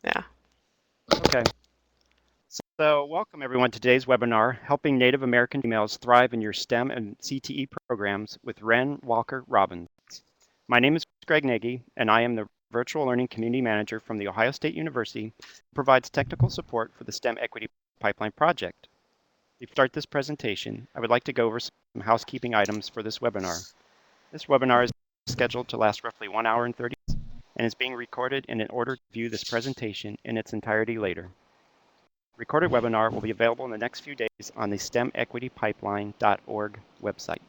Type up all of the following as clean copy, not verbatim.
Yeah. Okay. So welcome everyone to today's webinar, Helping Native American Females Thrive in Your STEM and CTE Programs with Wren Walker Robbins. My name is Greg Nagy, and I am the Virtual Learning Community Manager from The Ohio State University, who provides technical support for the STEM Equity Pipeline Project. Before we start this presentation, I would like to go over some housekeeping items for this webinar. This webinar is scheduled to last roughly 1 hour and 30 minutes and is being recorded in order to view this presentation in its entirety later. The recorded webinar will be available in the next few days on the stemequitypipeline.org website.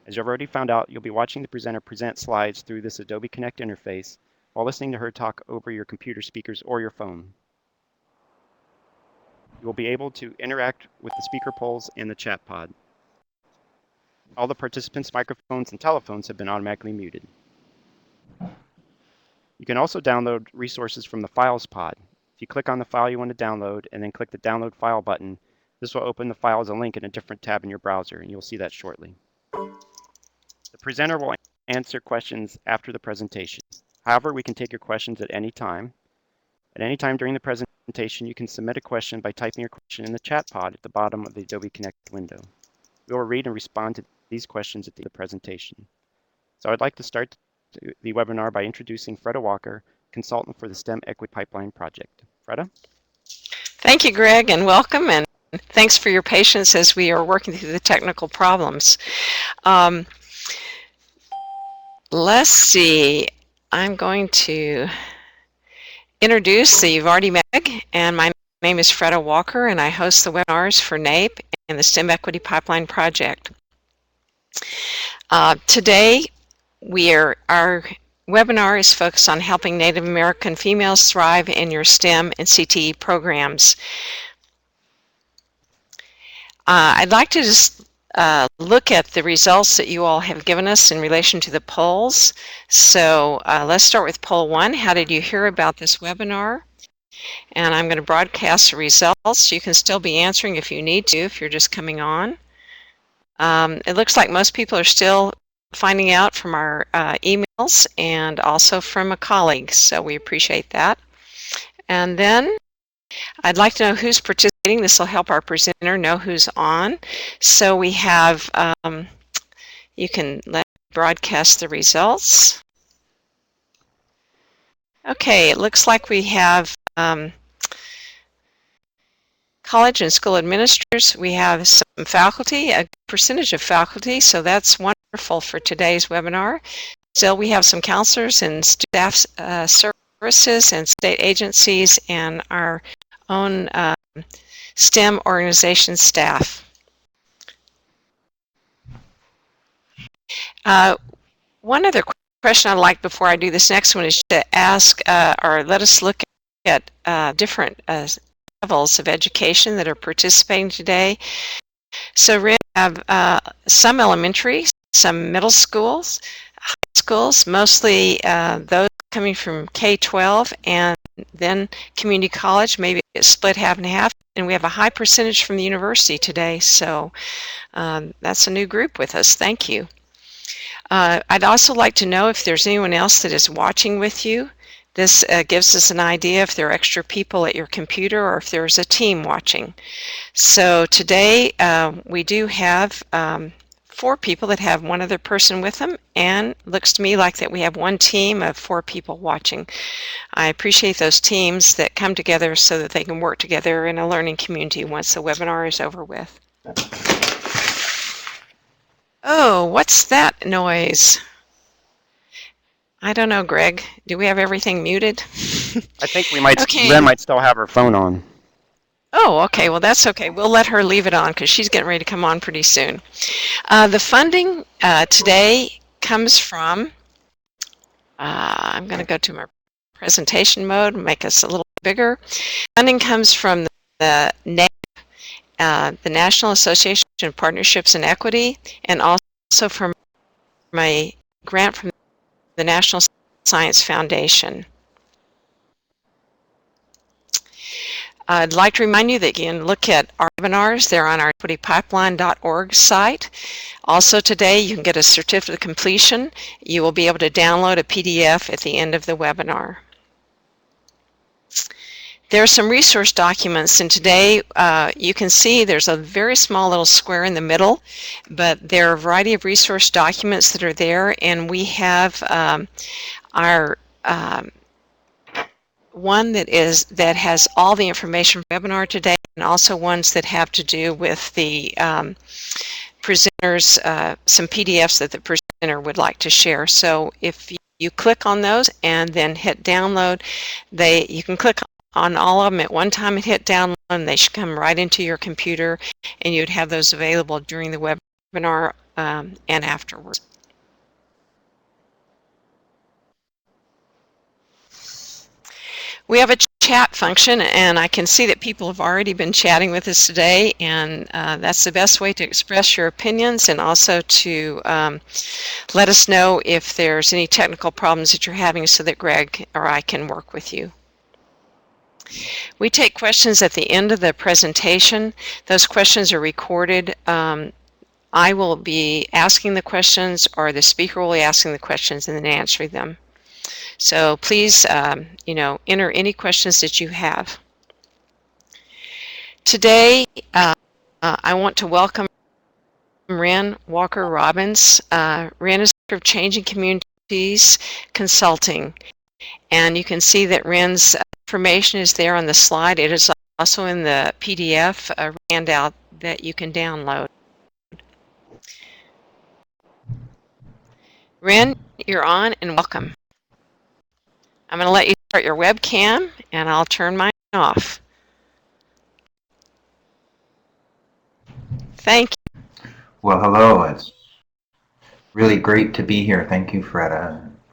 As you've already found out, you'll be watching the presenter present slides through this Adobe Connect interface while listening to her talk over your computer speakers or your phone. You will be able to interact with the speaker polls and the chat pod. All the participants' microphones and telephones have been automatically muted. You can also download resources from the Files pod. If you click on the file you want to download and then click the Download File button, this will open the file as a link in a different tab in your browser, and you'll see that shortly. The presenter will answer questions after the presentation. However, we can take your questions at any time. At any time during the presentation, you can submit a question by typing your question in the chat pod at the bottom of the Adobe Connect window. We will read and respond to these questions at the end of the presentation. So I'd like to start the webinar by introducing Freda Walker, consultant for the STEM Equity Pipeline Project. Freda? Thank you, Greg, and welcome, and thanks for your patience as we are working through the technical problems. Let's see. I'm going to introduce you've already met Meg, and my name is Freda Walker, and I host the webinars for NAEP and the STEM Equity Pipeline Project. Today, our webinar is focused on helping Native American females thrive in your STEM and CTE programs. I'd like to just look at the results that you all have given us in relation to the polls. So let's start with poll 1. How did you hear about this webinar? And I'm going to broadcast the results. You can still be answering if you need to, if you're just coming on. It looks like most people are still finding out from our emails and also from a colleague, so we appreciate that. And then I'd like to know who's participating. This will help our presenter know who's on. So we have, you can let me broadcast the results. Okay, it looks like we have college and school administrators. We have some faculty, a percentage of faculty, so that's wonderful for today's webinar. Still, we have some counselors and staff services and state agencies and our own STEM organization staff. One other question I'd like before I do this next one is to ask or let us look at different levels of education that are participating today. So we have some elementary, some middle schools, high schools, mostly those coming from K-12 and then community college, maybe it's split half and half, and we have a high percentage from the university today, so that's a new group with us. Thank you. I'd also like to know if there's anyone else that is watching with you. This gives us an idea if there are extra people at your computer or if there's a team watching. So today we do have 4 people that have one other person with them, and it looks to me like that we have one team of 4 people watching. I appreciate those teams that come together so that they can work together in a learning community once the webinar is over with. Oh, what's that noise? I don't know, Greg. Do we have everything muted? I think we might, Okay. Wren might still have her phone on. Oh, okay. Well, that's okay. We'll let her leave it on because she's getting ready to come on pretty soon. The funding today comes from, I'm going to go to my presentation mode, make us a little bigger. Funding comes from the NAEP, the National Association of Partnerships and Equity, and also from a grant from the National Science Foundation. I'd like to remind you that you can look at our webinars. They're on our equitypipeline.org site. Also today, you can get a certificate of completion. You will be able to download a PDF at the end of the webinar. There are some resource documents, and today you can see there's a very small little square in the middle, but there are a variety of resource documents that are there, and we have our one that has all the information from the webinar today, and also ones that have to do with the presenters, some PDFs that the presenter would like to share. So if you click on those and then hit download, you can click on all of them at one time and hit download, and they should come right into your computer, and you'd have those available during the webinar and afterwards. We have a chat function, and I can see that people have already been chatting with us today, and that's the best way to express your opinions and also to let us know if there's any technical problems that you're having so that Greg or I can work with you. We take questions at the end of the presentation. Those questions are recorded. I will be asking the questions, or the speaker will be asking the questions and then answering them. So please, enter any questions that you have. Today, I want to welcome Wren Walker-Robbins. Wren is Director of Changing Communities Consulting, and you can see that Wren's information is there on the slide. It is also in the PDF handout that you can download. Wren, you're on, and welcome. I'm going to let you start your webcam, and I'll turn mine off. Thank you. Well, hello. It's really great to be here. Thank you,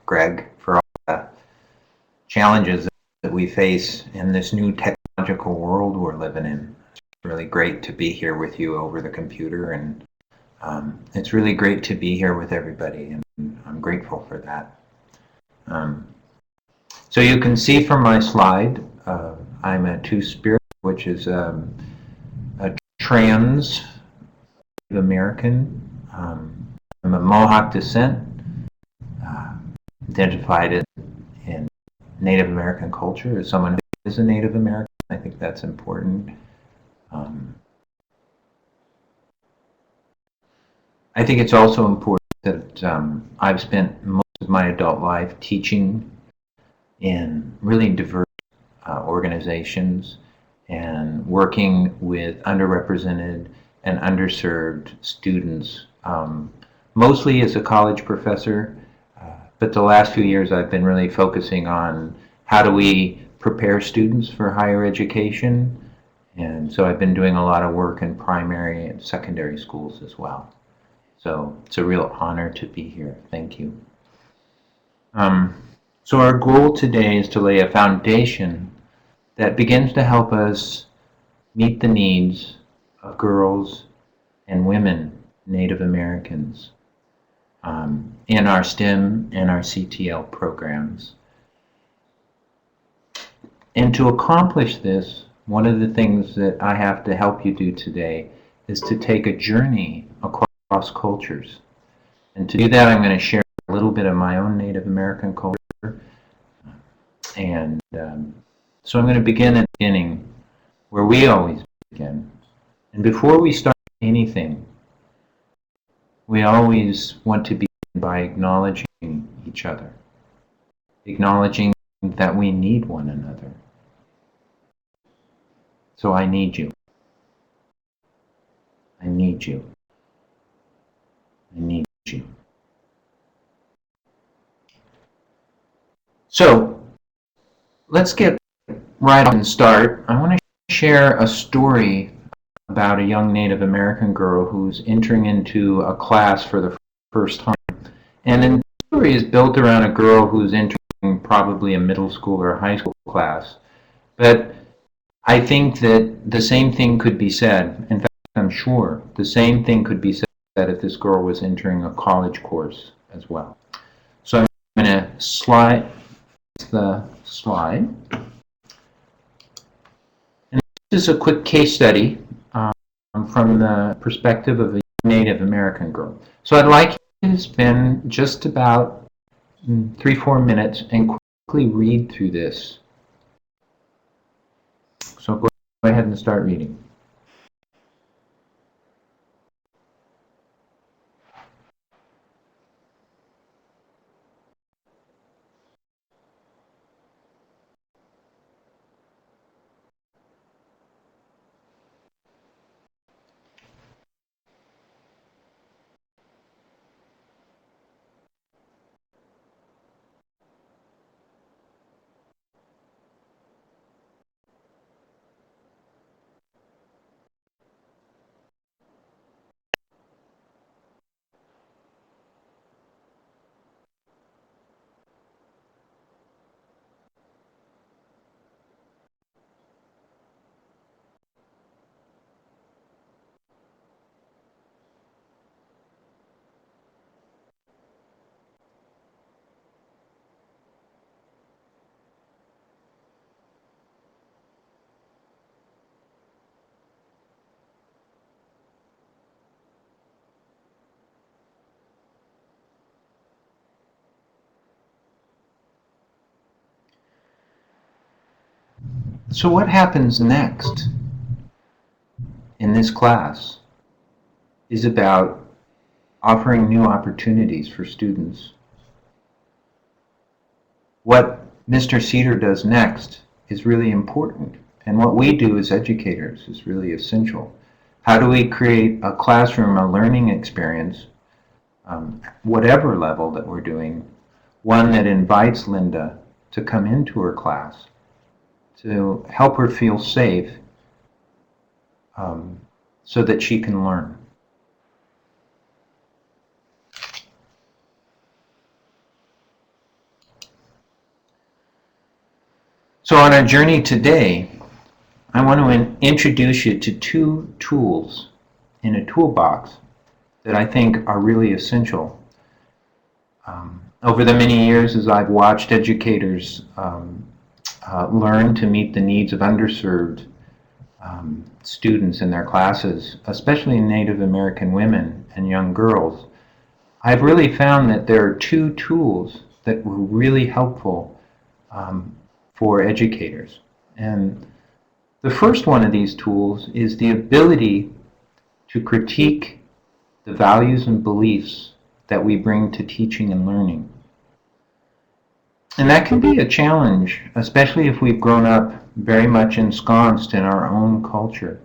Greg, for all the challenges that we face in this new technological world we're living in. It's really great to be here with you over the computer, and it's really great to be here with everybody, and I'm grateful for that. So you can see from my slide, I'm a Two-Spirit, which is a trans American. I'm a Mohawk descent, identified in Native American culture as someone who is a Native American. I think that's important. I think it's also important that I've spent most of my adult life teaching in really diverse organizations and working with underrepresented and underserved students, mostly as a college professor, but the last few years I've been really focusing on how do we prepare students for higher education, and so I've been doing a lot of work in primary and secondary schools as well. So it's a real honor to be here. Thank you. So our goal today is to lay a foundation that begins to help us meet the needs of girls and women, Native Americans, in our STEM and our CTL programs. And to accomplish this, one of the things that I have to help you do today is to take a journey across cultures. And to do that, I'm going to share a little bit of my own Native American culture. And so I'm going to begin at the beginning, where we always begin. And before we start anything, we always want to begin by acknowledging each other, acknowledging that we need one another. So I need you. I need you. I need you. So let's get right on and start. I want to share a story about a young Native American girl who's entering into a class for the first time. And the story is built around a girl who's entering probably a middle school or a high school class. But I think that the same thing could be said. In fact, I'm sure the same thing could be said if this girl was entering a college course as well. So I'm going to slide the slide. And this is a quick case study from the perspective of a Native American girl. So I'd like you to spend just about 3-4 minutes and quickly read through this. So go ahead and start reading. So what happens next in this class is about offering new opportunities for students. What Mr. Cedar does next is really important, and what we do as educators is really essential. How do we create a classroom, a learning experience, whatever level that we're doing, one that invites Linda to come into her class, to help her feel safe, so that she can learn. So on our journey today, I want to introduce you to two tools in a toolbox that I think are really essential. Over the many years as I've watched educators learn to meet the needs of underserved students in their classes, especially Native American women and young girls, I've really found that there are two tools that were really helpful for educators. And the first one of these tools is the ability to critique the values and beliefs that we bring to teaching and learning. And that can be a challenge, especially if we've grown up very much ensconced in our own culture.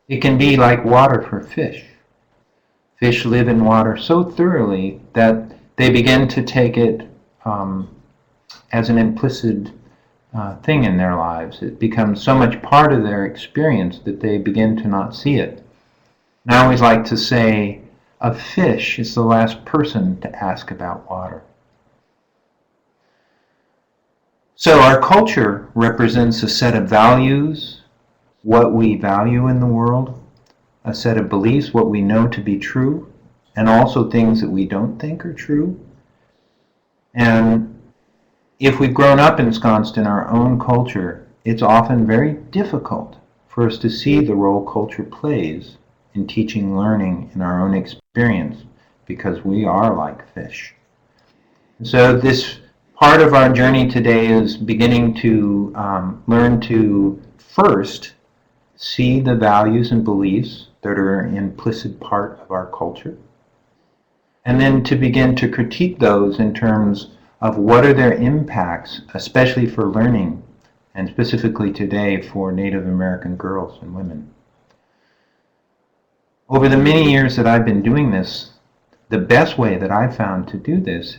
It can be like water for fish. Fish live in water so thoroughly that they begin to take it as an implicit thing in their lives. It becomes so much part of their experience that they begin to not see it. And I always like to say, a fish is the last person to ask about water. So our culture represents a set of values, what we value in the world, a set of beliefs, what we know to be true, and also things that we don't think are true. And if we've grown up ensconced in our own culture, it's often very difficult for us to see the role culture plays in teaching learning in our own experience, because we are like fish. So this part of our journey today is beginning to learn to first see the values and beliefs that are an implicit part of our culture, and then to begin to critique those in terms of what are their impacts, especially for learning, and specifically today for Native American girls and women. Over the many years that I've been doing this, the best way that I've found to do this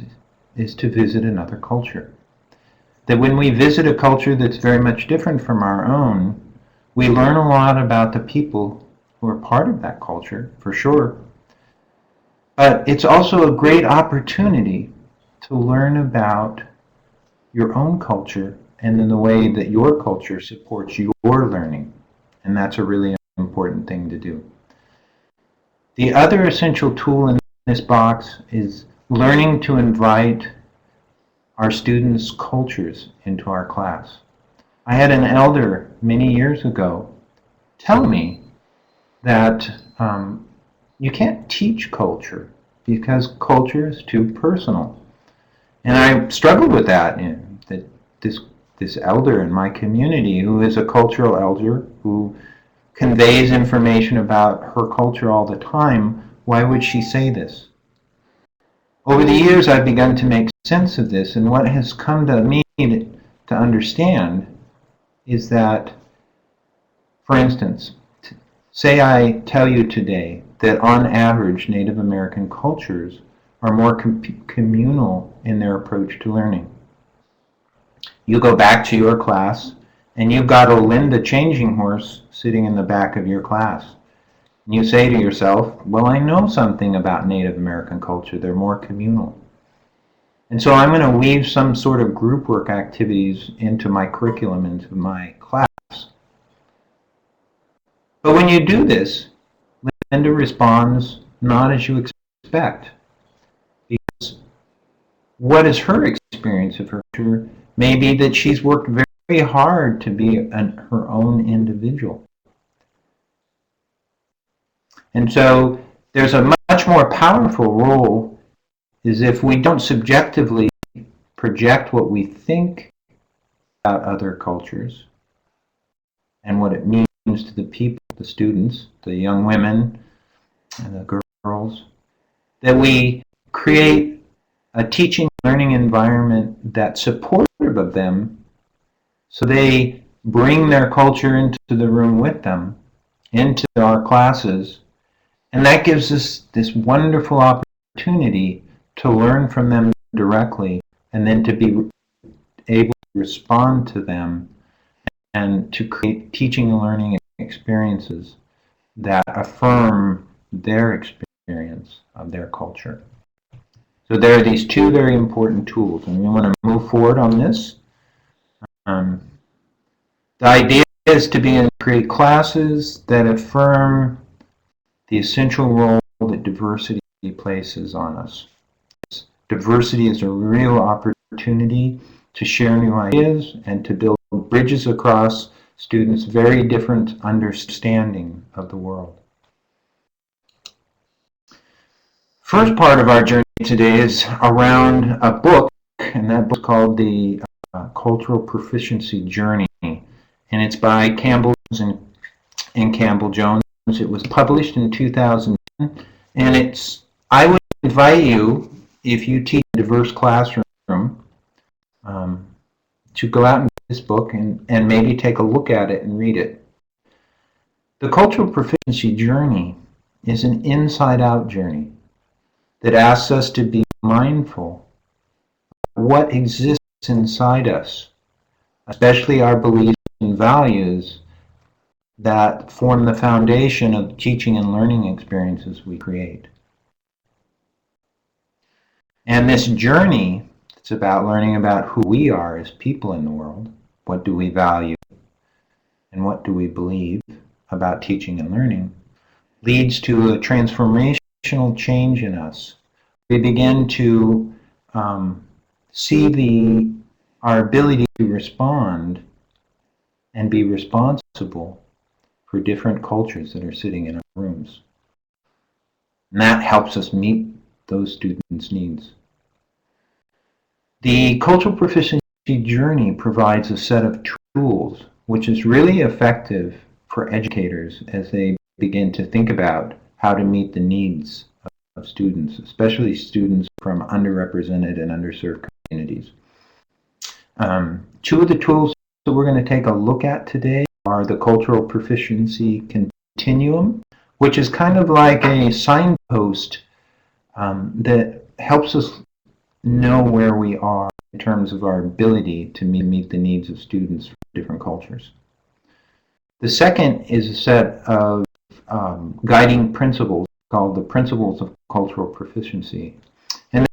is to visit another culture. That when we visit a culture that's very much different from our own, we learn a lot about the people who are part of that culture, for sure. But it's also a great opportunity to learn about your own culture and in the way that your culture supports your learning. And that's a really important thing to do. The other essential tool in this box is learning to invite our students' cultures into our class. I had an elder many years ago tell me that you can't teach culture because culture is too personal. And I struggled with that, that this this elder in my community who is a cultural elder who conveys information about her culture all the time. Why would she say this? Over the years, I've begun to make sense of this, and what has come to me to understand is that, for instance, say I tell you today that on average Native American cultures are more communal in their approach to learning. You go back to your class and you've got a Linda changing horse sitting in the back of your class. And you say to yourself, well, I know something about Native American culture. They're more communal. And so I'm going to weave some sort of group work activities into my curriculum, into my class. But when you do this, Linda responds not as you expect. Because what is her experience of her culture may be that she's worked very hard to be her own individual. And so there's a much more powerful role is if we don't subjectively project what we think about other cultures and what it means to the people, the students, the young women, and the girls, that we create a teaching learning environment that's supportive of them so they bring their culture into the room with them, into our classes, and that gives us this wonderful opportunity to learn from them directly and then to be able to respond to them and to create teaching and learning experiences that affirm their experience of their culture. So there are these two very important tools, and we want to move forward on this. The idea is to create classes that affirm the essential role that diversity places on us. Diversity is a real opportunity to share new ideas and to build bridges across students' very different understanding of the world. First part of our journey today is around a book, and that book is called the Cultural Proficiency Journey, and it's by Campbell and Campbell Jones. It was published in 2010, and I would invite you, if you teach a diverse classroom, to go out and get this book and maybe take a look at it and read it. The Cultural Proficiency Journey is an inside-out journey that asks us to be mindful of what exists inside us, especially our beliefs and values that form the foundation of teaching and learning experiences we create. And this journey, it's about learning about who we are as people in the world, what do we value, and what do we believe about teaching and learning, leads to a transformational change in us. We begin to see our ability to respond and be responsible for different cultures that are sitting in our rooms. And that helps us meet those students' needs. The Cultural Proficiency Journey provides a set of tools which is really effective for educators as they begin to think about how to meet the needs of students, especially students from underrepresented and underserved communities. Two of the tools that we're going to take a look at today are the Cultural Proficiency Continuum, which is kind of like a signpost that helps us know where we are in terms of our ability to meet the needs of students from different cultures. The second is a set of guiding principles called the Principles of Cultural Proficiency. And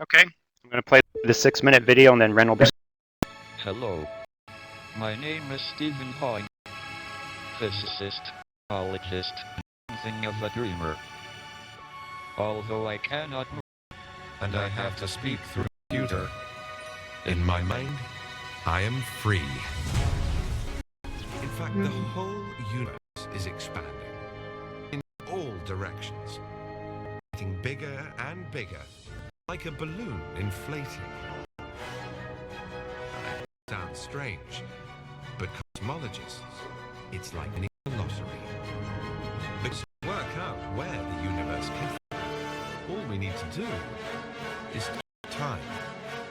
Okay, I'm going to play the 6-minute video and then Ren will be. Hello. My name is Stephen Hawking, physicist, biologist, something of a dreamer. Although I cannot move, and I have to speak through a computer. In my mind, I am free. In fact, the whole universe is expanding in all directions, getting bigger and bigger, like a balloon inflating. Sounds strange, but cosmologists, it's like winning a lottery. Because to work out where the universe came from, all we need to do is stop time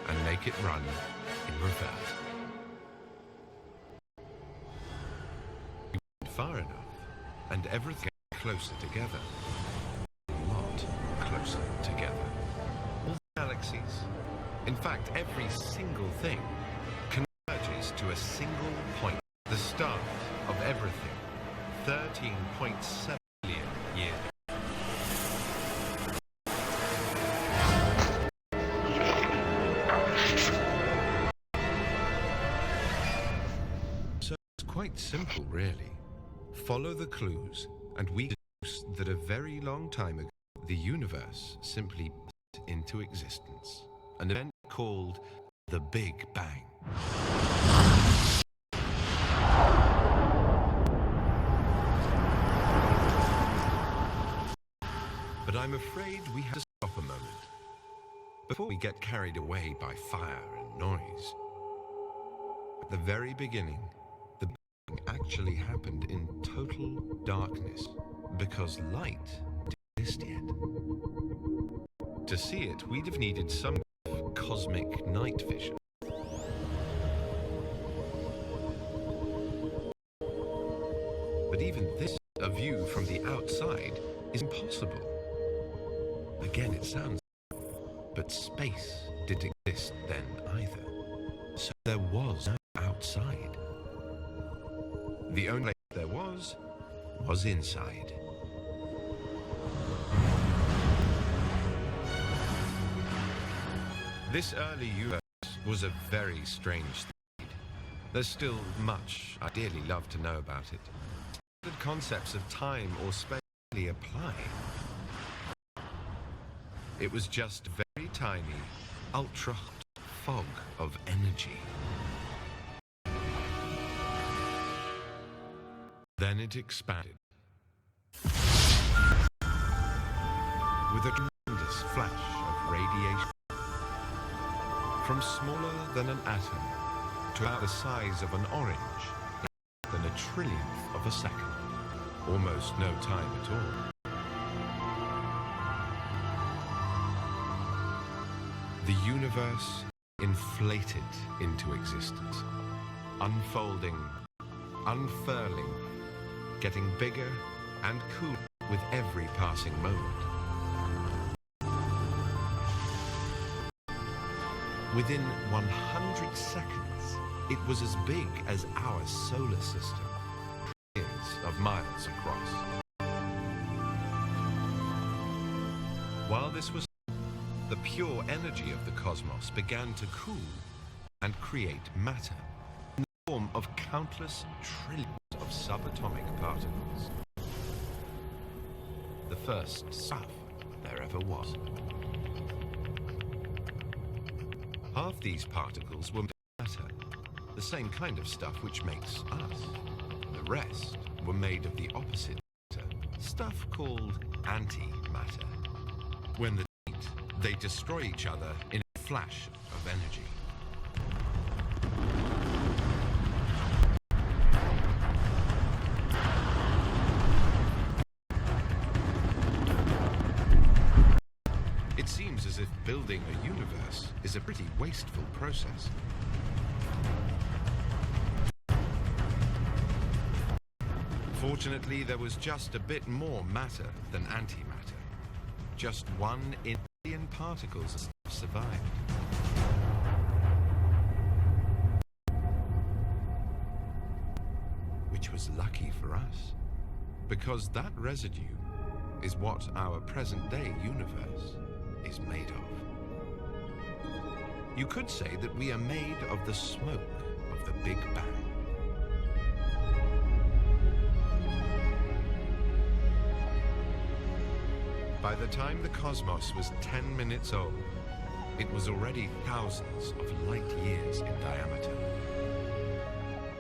and make it run in reverse. We went far enough, and everything got closer together. A lot closer together. All the galaxies, in fact, every single thing, converges to a single point, the start of everything, 13.7 billion years. So it's quite simple, really. Follow the clues, and we deduce that a very long time ago, the universe simply burst into existence. An event called the Big Bang. But I'm afraid we have to stop a moment before we get carried away by fire and noise. At the very beginning, the Big Bang actually happened in total darkness because light didn't exist yet. To see it, we'd have needed some cosmic night vision. But even this, a view from the outside, is impossible. Again, it sounds, but space didn't exist then either. So there was no outside. The only place there was inside. This early universe was a very strange thing. There's still much I'd dearly love to know about it. Standard concepts of time or space really apply. It was just very tiny, ultra-hot fog of energy. Then it expanded. With a tremendous flash of radiation. From smaller than an atom to about the size of an orange in less than a trillionth of a second. Almost no time at all. The universe inflated into existence, unfolding, unfurling, getting bigger and cooler with every passing moment. Within 100 seconds, it was as big as our solar system, trillions of miles across. While this was, the pure energy of the cosmos began to cool and create matter in the form of countless trillions of subatomic particles. The first stuff there ever was. Half these particles were matter, the same kind of stuff which makes us. The rest were made of the opposite matter, stuff called antimatter. When they meet, they destroy each other in a flash of energy. It seems as if building a universe is a pretty wasteful process. Fortunately, there was just a bit more matter than antimatter. Just 1 in a billion particles survived. Which was lucky for us, because that residue is what our present-day universe is made of. You could say that we are made of the smoke of the Big Bang. By the time the cosmos was 10 minutes old, it was already thousands of light years in diameter.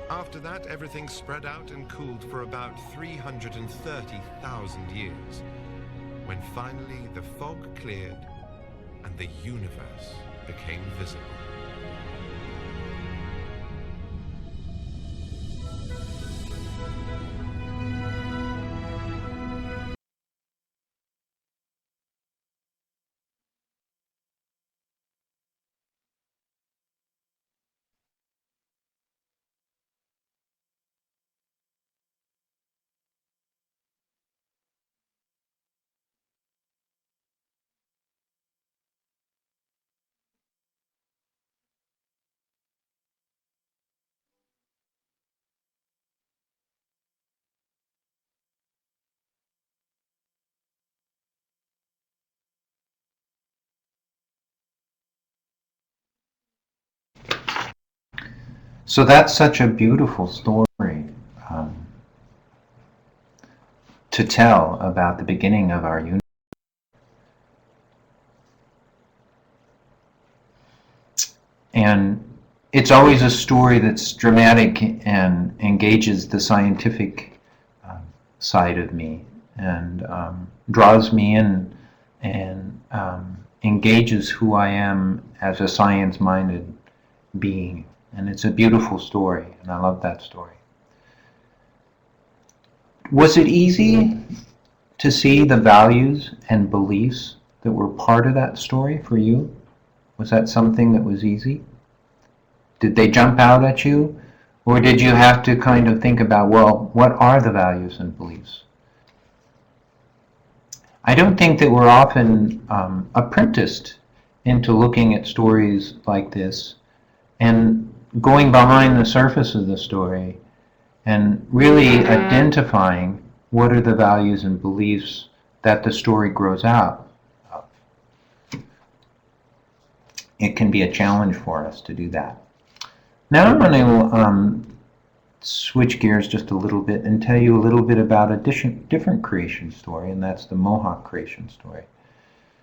After that, everything spread out and cooled for about 330,000 years, when finally the fog cleared and the universe became visible. So that's such a beautiful story to tell about the beginning of our universe. And it's always a story that's dramatic and engages the scientific side of me and draws me in and engages who I am as a science-minded being. And it's a beautiful story, and I love that story. Was it easy to see the values and beliefs that were part of that story for you? Was that something that was easy? Did they jump out at you? Or did you have to kind of think about, well, what are the values and beliefs? I don't think that we're often apprenticed into looking at stories like this and going behind the surface of the story and really identifying what are the values and beliefs that the story grows out of. It can be a challenge for us to do that. Now I'm going to switch gears just a little bit and tell you a little bit about a different creation story, and that's the Mohawk creation story.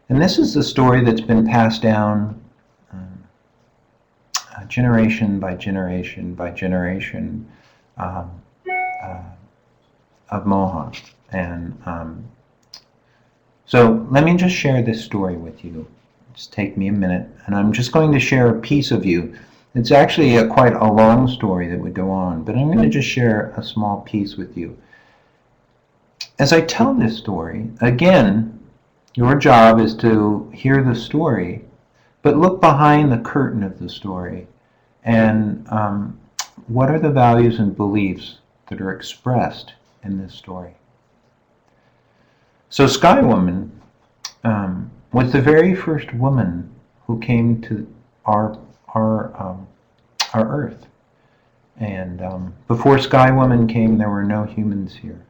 And this is the story that's been passed down generation by generation by generation of Mohawk. And so let me just share this story with you. Just take me a minute, and I'm just going to share a piece of you. It's actually quite a long story that would go on, but I'm going to just share a small piece with you. As I tell this story, again, your job is to hear the story, but look behind the curtain of the story and what are the values and beliefs that are expressed in this story. So Sky Woman was the very first woman who came to our Earth. And before Sky Woman came, there were no humans here.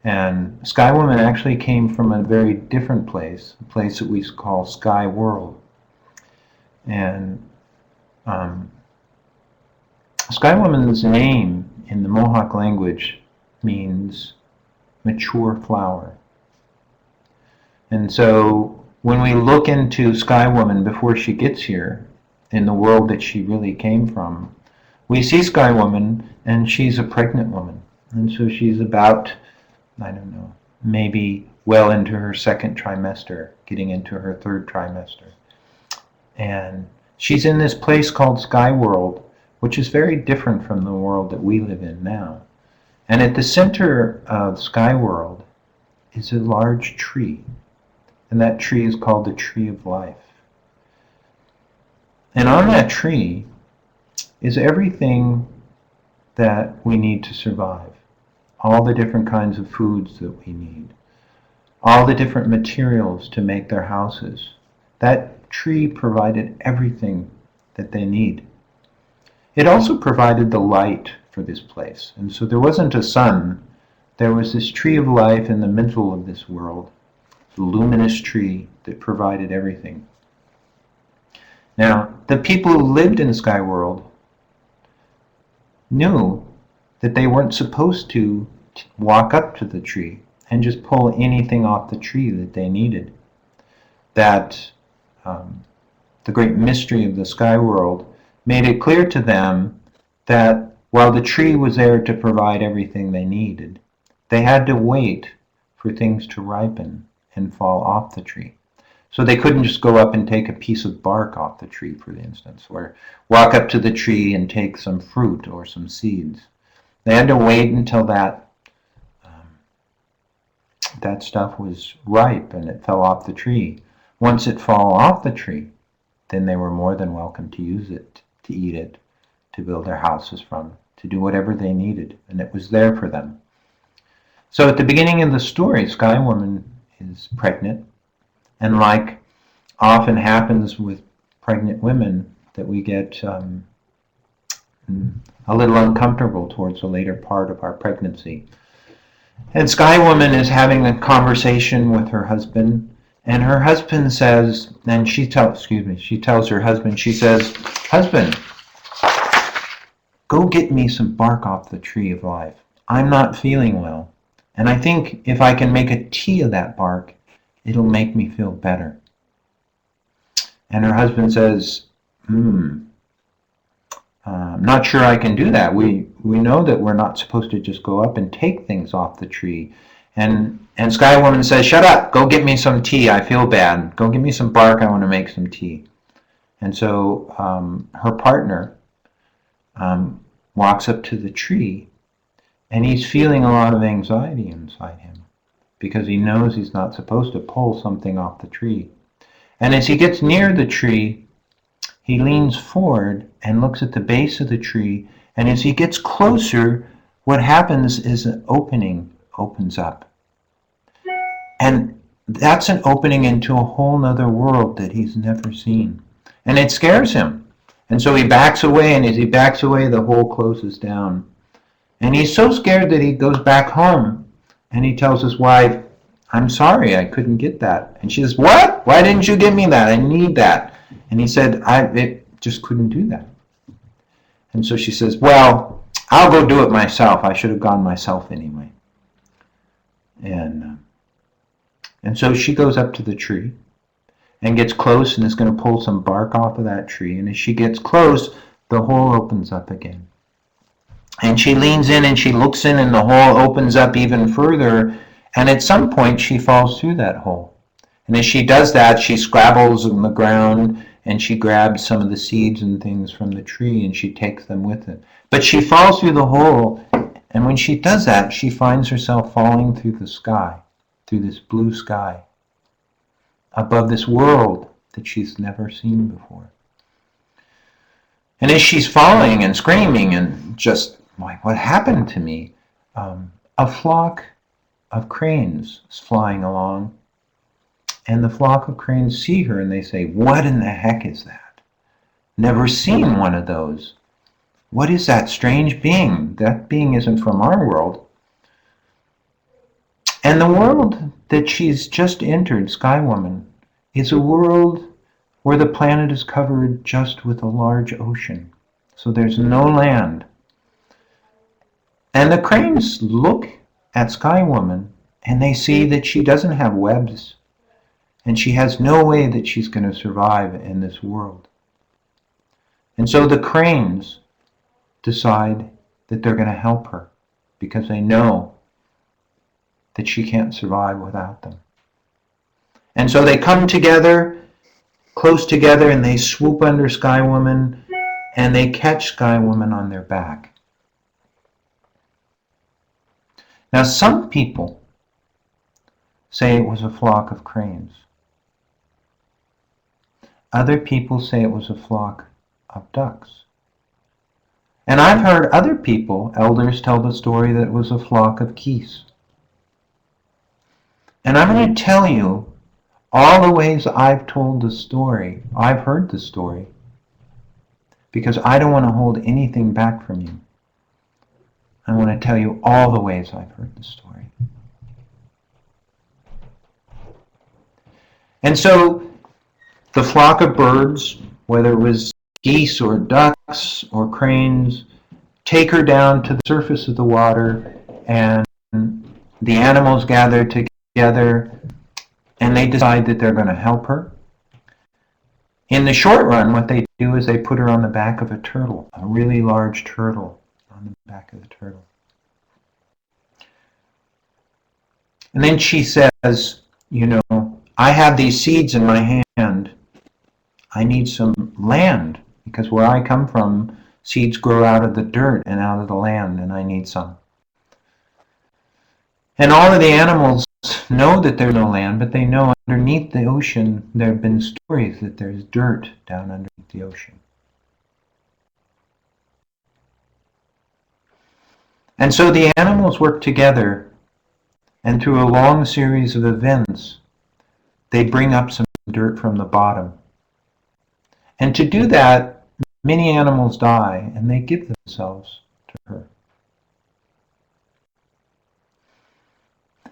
And Sky Woman actually came from a very different place, a place that we call Sky World. And Sky Woman's name in the Mohawk language means mature flower. And so when we look into Sky Woman before she gets here, in the world that she really came from, we see Sky Woman and she's a pregnant woman. And so she's about, I don't know, maybe well into her second trimester, getting into her third trimester. And she's in this place called Sky World, which is very different from the world that we live in now. And at the center of Sky World is a large tree. And that tree is called the Tree of Life. And on that tree is everything that we need to survive. All the different kinds of foods that we need. All the different materials to make their houses. That tree provided everything that they need. It also provided the light for this place. And so there wasn't a sun. There was this tree of life in the middle of this world. A luminous tree that provided everything. Now, the people who lived in Sky World knew that they weren't supposed to walk up to the tree and just pull anything off the tree that they needed. That the great mystery of the Sky World made it clear to them that while the tree was there to provide everything they needed, they had to wait for things to ripen and fall off the tree. So they couldn't just go up and take a piece of bark off the tree, for instance, or walk up to the tree and take some fruit or some seeds. They had to wait until that stuff was ripe and it fell off the tree. Once it fell off the tree, then they were more than welcome to use it, to eat it, to build their houses from, to do whatever they needed, and it was there for them. So at the beginning of the story, Sky Woman is pregnant, and like often happens with pregnant women, that we get a little uncomfortable towards the later part of our pregnancy. And Sky Woman is having a conversation with her husband, and her husband says, and she tells her husband, she says, "Husband, go get me some bark off the tree of life. I'm not feeling well, and I think if I can make a tea of that bark, it'll make me feel better." And her husband says, I'm not sure I can do that. We know that we're not supposed to just go up and take things off the tree. And Sky Woman says, "Shut up, go get me some tea, I feel bad. Go get me some bark, I want to make some tea." And so her partner walks up to the tree, and he's feeling a lot of anxiety inside him because he knows he's not supposed to pull something off the tree. And as he gets near the tree, he leans forward and looks at the base of the tree, and as he gets closer, what happens is an opening opens up. And that's an opening into a whole nother world that he's never seen. And it scares him. And so he backs away, and as he backs away, the hole closes down. And he's so scared that he goes back home, and he tells his wife, "I'm sorry, I couldn't get that." And she says, "What? Why didn't you give me that? I need that." And he said, "I just couldn't do that." And so she says, "Well, I'll go do it myself. I should have gone myself anyway." And so she goes up to the tree and gets close and is going to pull some bark off of that tree. And as she gets close, the hole opens up again. And she leans in and she looks in, and the hole opens up even further. And at some point, she falls through that hole. And as she does that, she scrabbles on the ground and she grabs some of the seeds and things from the tree and she takes them with her. But she falls through the hole, and when she does that, she finds herself falling through the sky, through this blue sky, above this world that she's never seen before. And as she's falling and screaming and just, like, what happened to me? A flock of cranes is flying along, and the flock of cranes see her and they say, "What in the heck is that? Never seen one of those. What is that strange being? That being isn't from our world." And the world that she's just entered, Sky Woman, is a world where the planet is covered just with a large ocean. So there's no land. And the cranes look at Sky Woman and they see that she doesn't have webs, and she has no way that she's going to survive in this world. And so the cranes decide that they're going to help her because they know that she can't survive without them. And so they come together, close together, and they swoop under Sky Woman and they catch Sky Woman on their back. Now, some people say it was a flock of cranes. Other people say it was a flock of ducks. And I've heard other people, elders, tell the story that it was a flock of geese. And I'm going to tell you all the ways I've told the story. I've heard the story because I don't want to hold anything back from you. I want to tell you all the ways I've heard the story. And so the flock of birds whether it was geese or ducks or cranes, take her down to the surface of the water, and the animals gather together and they decide that they're going to help her. In the short run, what they do is they put her on the back of a turtle, a really large turtle on the back of the turtle. And then she says, you know, I have these seeds in my hand. I need some land, because where I come from, seeds grow out of the dirt and out of the land, and I need some. And all of the animals know that there's no land, but they know underneath the ocean there have been stories that there's dirt down underneath the ocean. And so the animals work together, and through a long series of events, they bring up some dirt from the bottom. And to do that, many animals die, and they give themselves to her.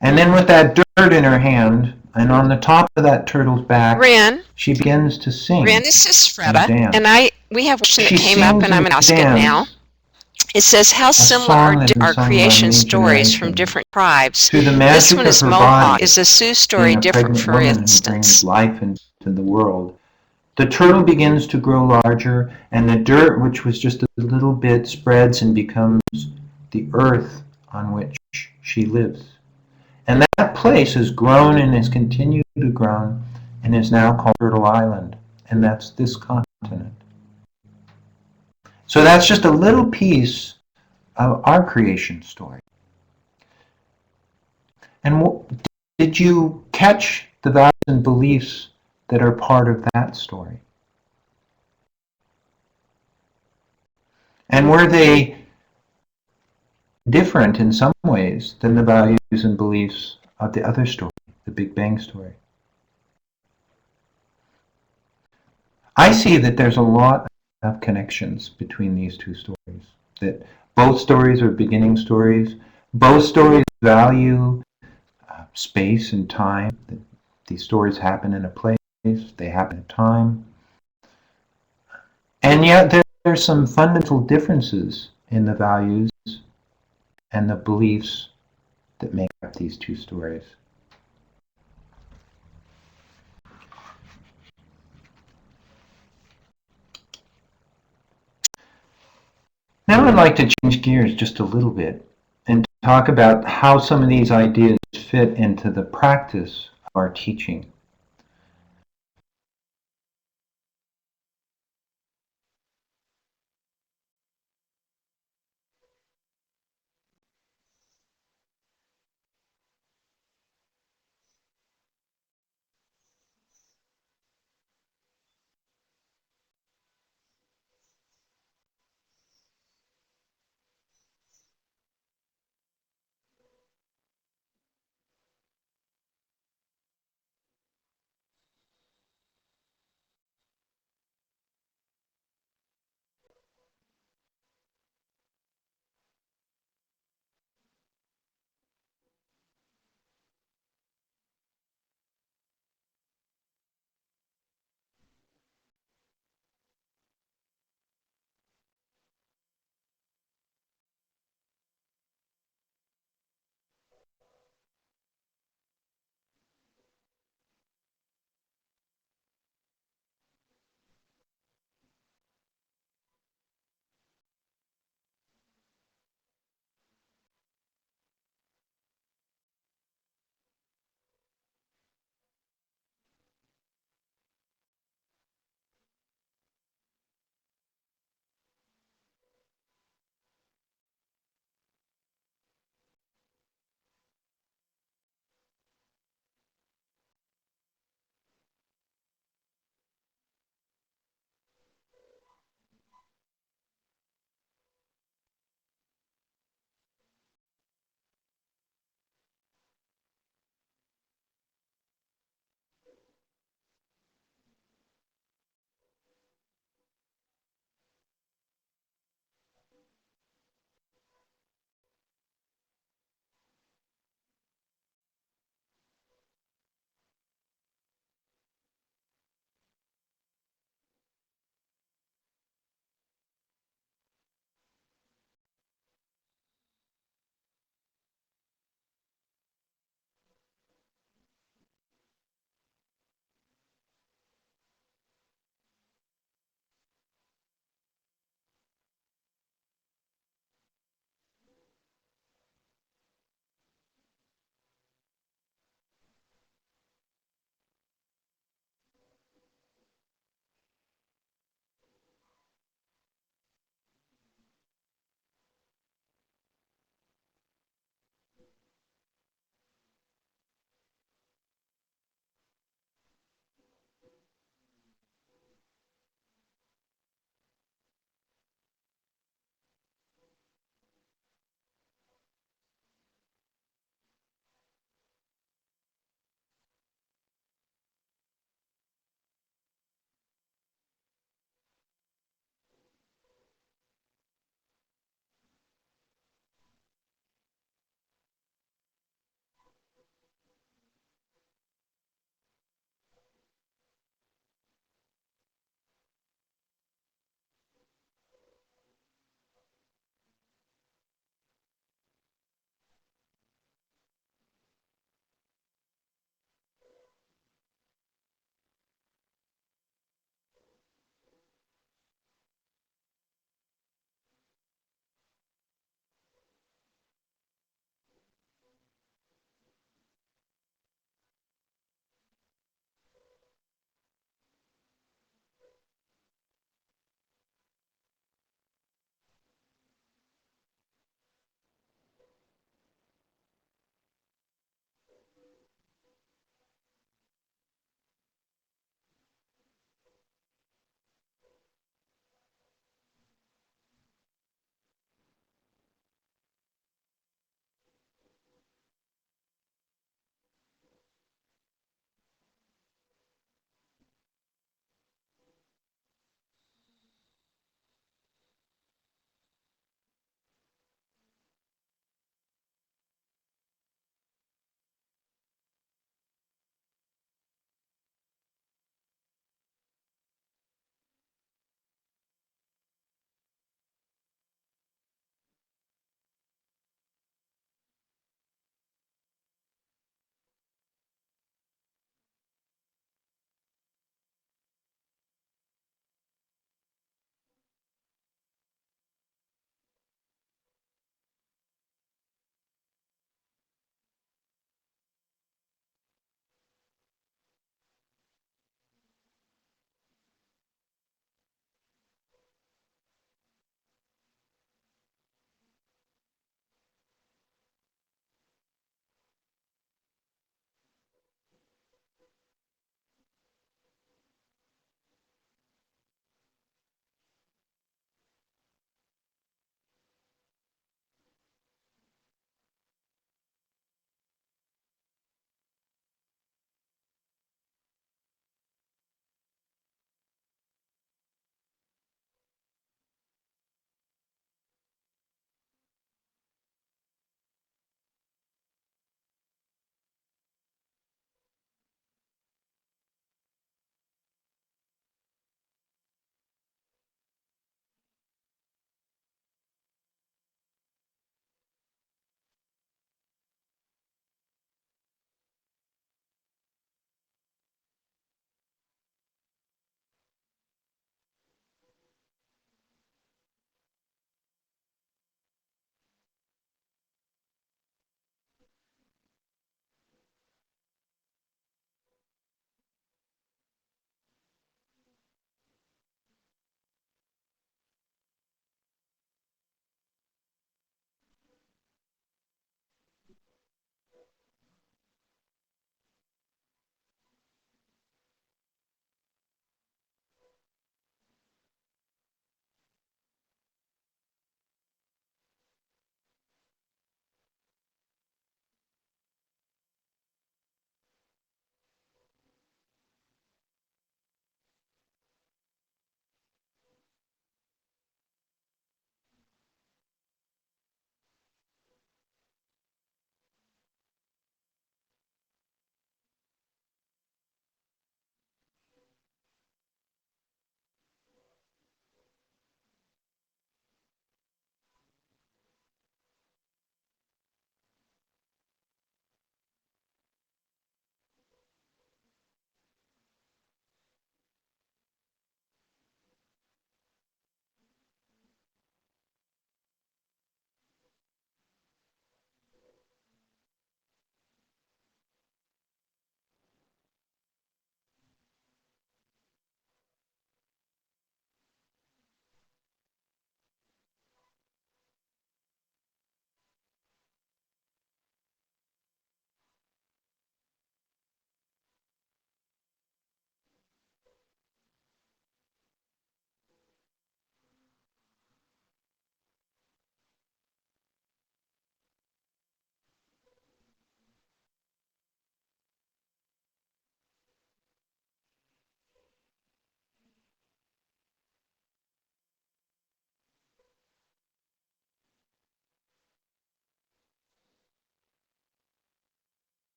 And then with that dirt in her hand, and on the top of that turtle's back, Ren, she begins to sing. this is and Freda, dance. and we have a question that She came up, sings and I'm going to ask it dance now. It says, how a similar song that has been are sung by creation many stories from generations. different tribes? Through the This magic one of is her Mohawk. body, Is the Sioux story being a different, pregnant for woman who instance? brings life into the world, the turtle begins to grow larger, and the dirt, which was just a little bit, spreads and becomes the earth on which she lives. And that place has grown and has continued to grow and is now called Turtle Island, and that's this continent. So that's just a little piece of our creation story. And did you catch the values and beliefs that are part of that story? And were they different in some ways than the values and beliefs of the other story, the Big Bang story? I see that there's a lot of connections between these two stories, that both stories are beginning stories, both stories value space and time, that these stories happen in a place, they happen in time, and yet there are some fundamental differences in the values and the beliefs that make up these two stories. Now I'd like to change gears just a little bit and talk about how some of these ideas fit into the practice of our teaching.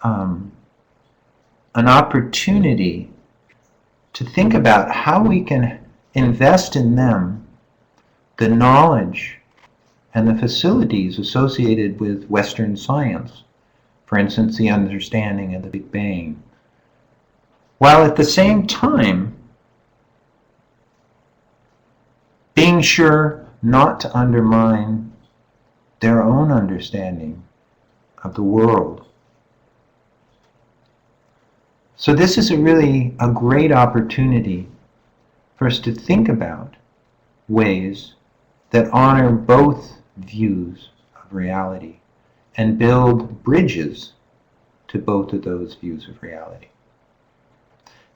an opportunity to think about how we can invest in them the knowledge and the facilities associated with Western science, for instance, the understanding of the Big Bang, while at the same time being sure not to undermine their own understanding of the world. So this is really a great opportunity for us to think about ways that honor both views of reality and build bridges to both of those views of reality.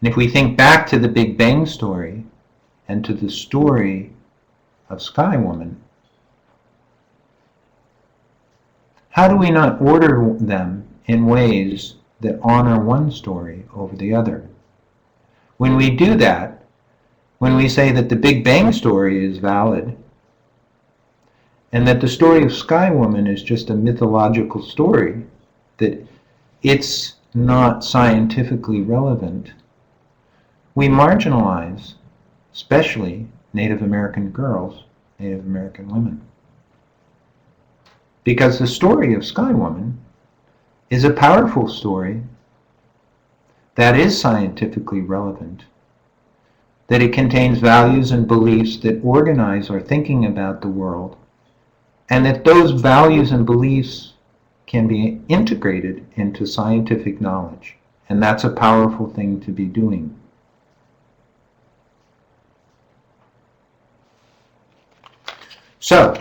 And if we think back to the Big Bang story and to the story of Sky Woman, how do we not order them in ways that honor one story over the other? When we do that, when we say that the Big Bang story is valid, and that the story of Sky Woman is just a mythological story, that it's not scientifically relevant, we marginalize, especially Native American girls, Native American women. Because the story of Sky Woman is a powerful story that is scientifically relevant, that it contains values and beliefs that organize our thinking about the world, and that those values and beliefs can be integrated into scientific knowledge. And that's a powerful thing to be doing. So,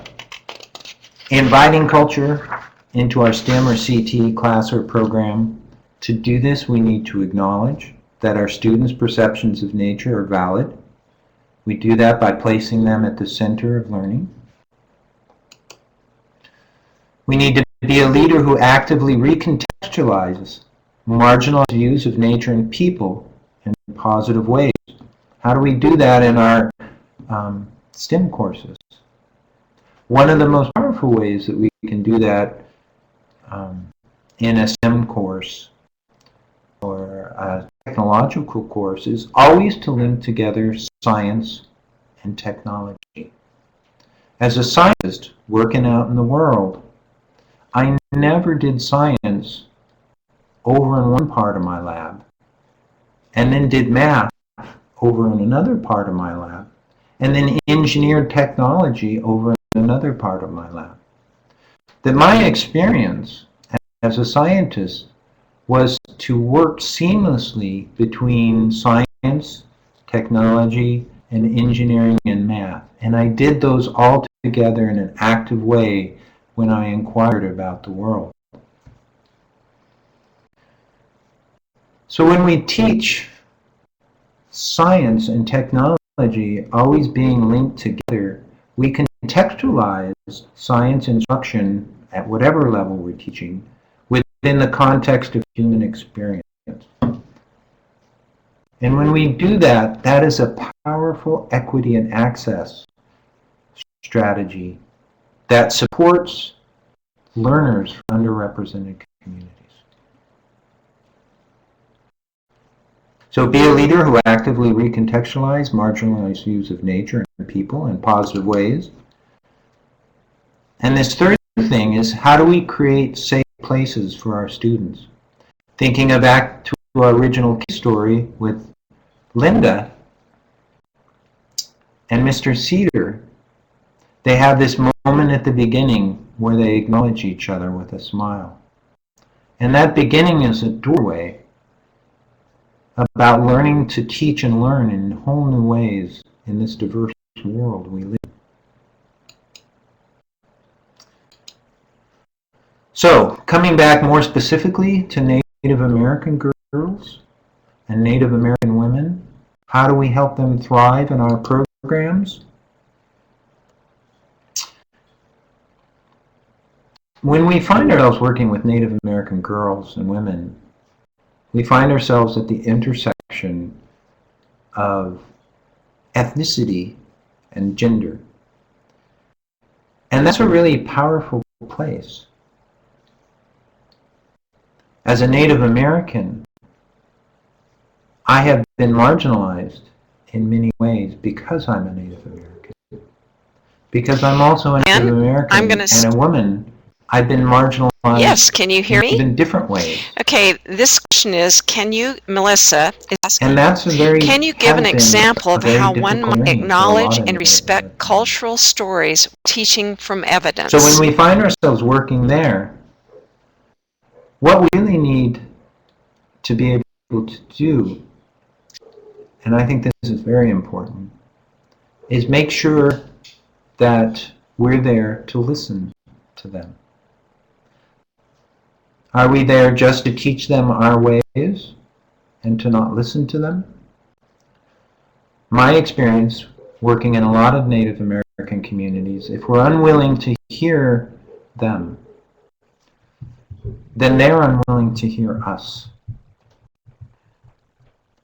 inviting culture into our STEM or CTE class or program, to do this we need to acknowledge that our students' perceptions of nature are valid. We do that by placing them at the center of learning. We need to be a leader who actively recontextualizes marginalized views of nature and people in positive ways. How do we do that in our STEM courses? One of the most powerful ways that we can do that in a STEM course or a technological course is always to link together science and technology. As a scientist working out in the world, I never did science over in one part of my lab and then did math over in another part of my lab and then engineered technology over in another part of my lab. That my experience as a scientist was to work seamlessly between science, technology, and engineering and math. And I did those all together in an active way when I inquired about the world. So when we teach science and technology always being linked together, we can contextualize science instruction at whatever level we're teaching within the context of human experience. And when we do that, that is a powerful equity and access strategy that supports learners from underrepresented communities. So be a leader who actively recontextualizes marginalized views of nature and people in positive ways. And this third thing is, how do we create safe places for our students? Thinking back to our original case story with Linda and Mr. Cedar, they have this moment at the beginning where they acknowledge each other with a smile. And that beginning is a doorway about learning to teach and learn in whole new ways in this diverse world we live in. So, coming back more specifically to Native American girls and Native American women, how do we help them thrive in our programs? When we find ourselves working with Native American girls and women, we find ourselves at the intersection of ethnicity and gender. And that's a really powerful place. As a Native American, I have been marginalized in many ways because I'm a Native American. Because I'm also a Native American and a woman, I've been marginalized. Yes, can you hear me? In different ways. Okay, this question is, Melissa is asking, and that's a very, can you give an example of how one might acknowledge and Native respect cultural stories teaching from evidence? So when we find ourselves working there, what we really need to be able to do, and I think this is very important, is make sure that we're there to listen to them. Are we there just to teach them our ways and to not listen to them? My experience working in a lot of Native American communities, if we're unwilling to hear them, then they're unwilling to hear us.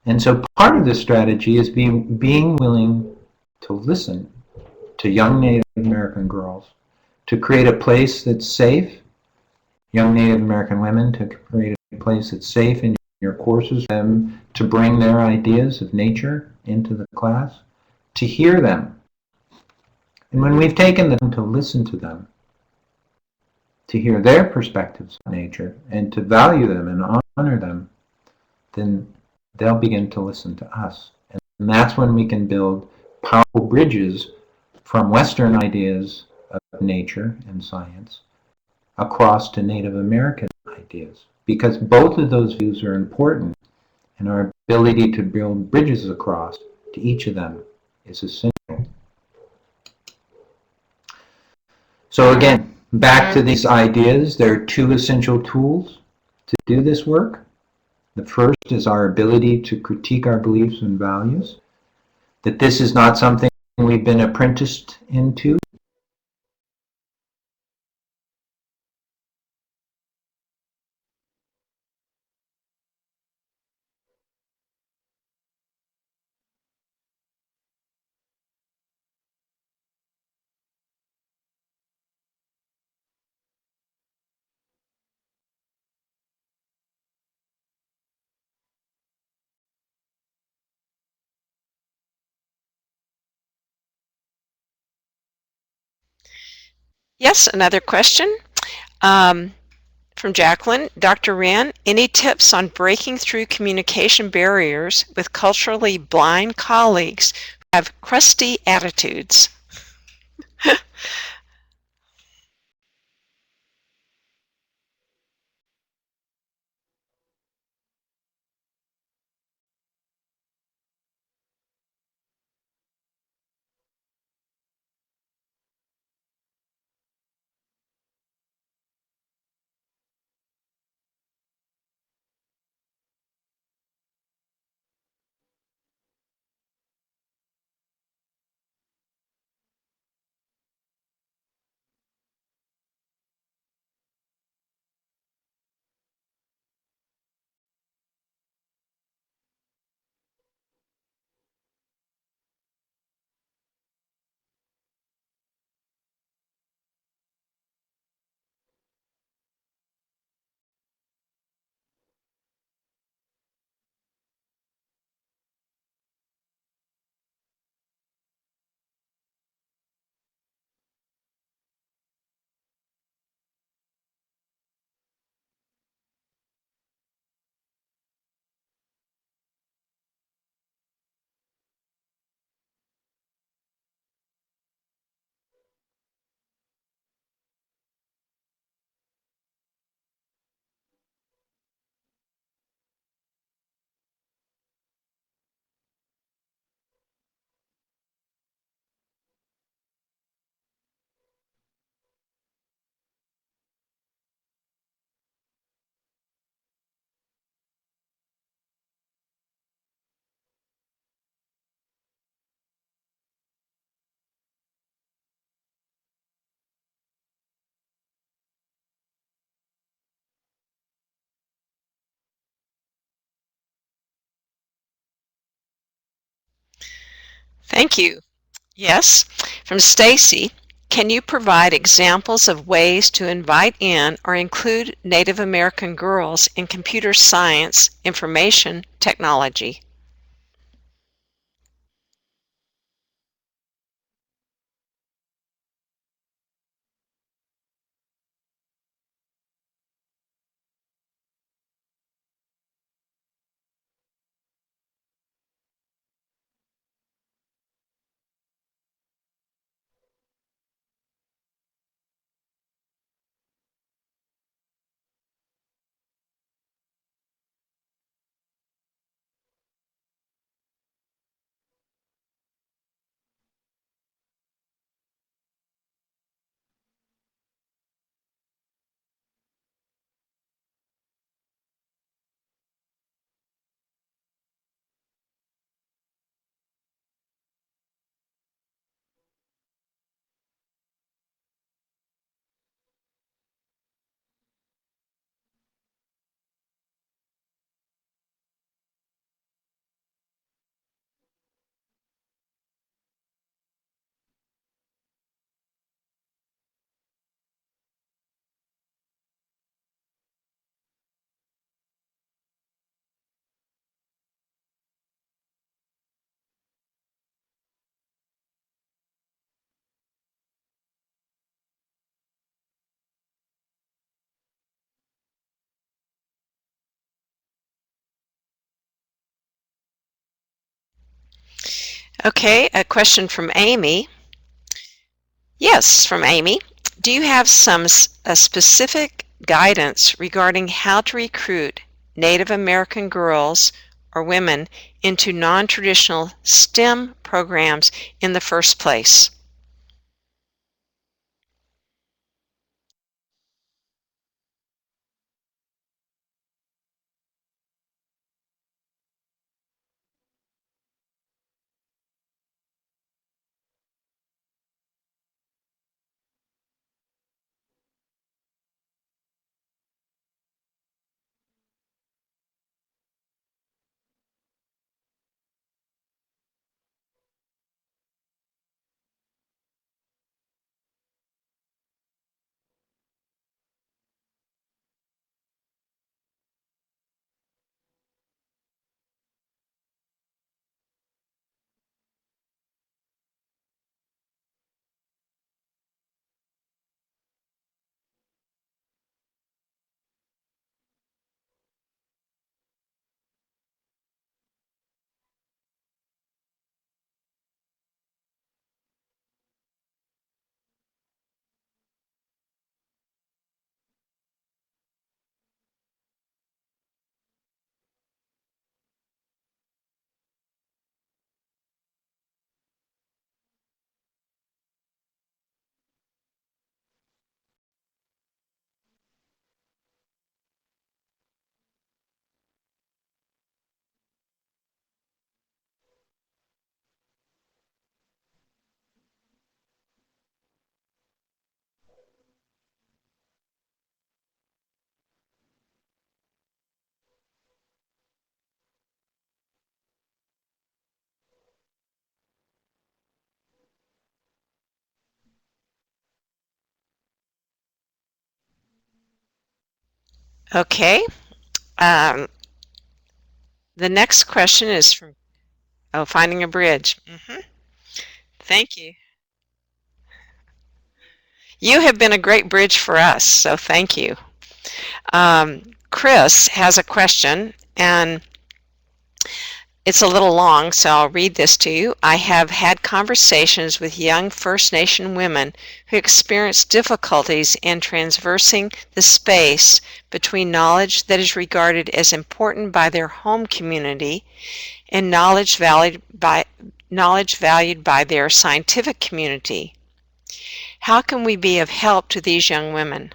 And so part of this strategy is being willing to listen to young Native American girls, to create a place that's safe, young Native American women, to create a place that's safe in your courses, for them to bring their ideas of nature into the class, to hear them. And when we've taken the time to listen to them, to hear their perspectives on nature, and to value them and honor them, then they'll begin to listen to us. And that's when we can build powerful bridges from Western ideas of nature and science across to Native American ideas. Because both of those views are important, and our ability to build bridges across to each of them is essential. So again, back to these ideas, there are two essential tools to do this work. The first is our ability to critique our beliefs and values, that this is not something we've been apprenticed into. Yes, another question from Jacqueline. Dr. Wren, any tips on breaking through communication barriers with culturally blind colleagues who have crusty attitudes? Thank you. Yes, from Stacy. Can you provide examples of ways to invite in or include Native American girls in computer science information technology? Okay, a question from Amy. Yes, from Amy. Do you have some specific guidance regarding how to recruit Native American girls or women into non-traditional STEM programs in the first place? Okay. Um, the next question is from, oh, finding a bridge. Thank you. You have been a great bridge for us, so thank you. Chris has a question, and it's a little long, so I'll read this to you. I have had conversations with young First Nation women who experience difficulties in traversing the space between knowledge that is regarded as important by their home community and knowledge valued by their scientific community. How can we be of help to these young women?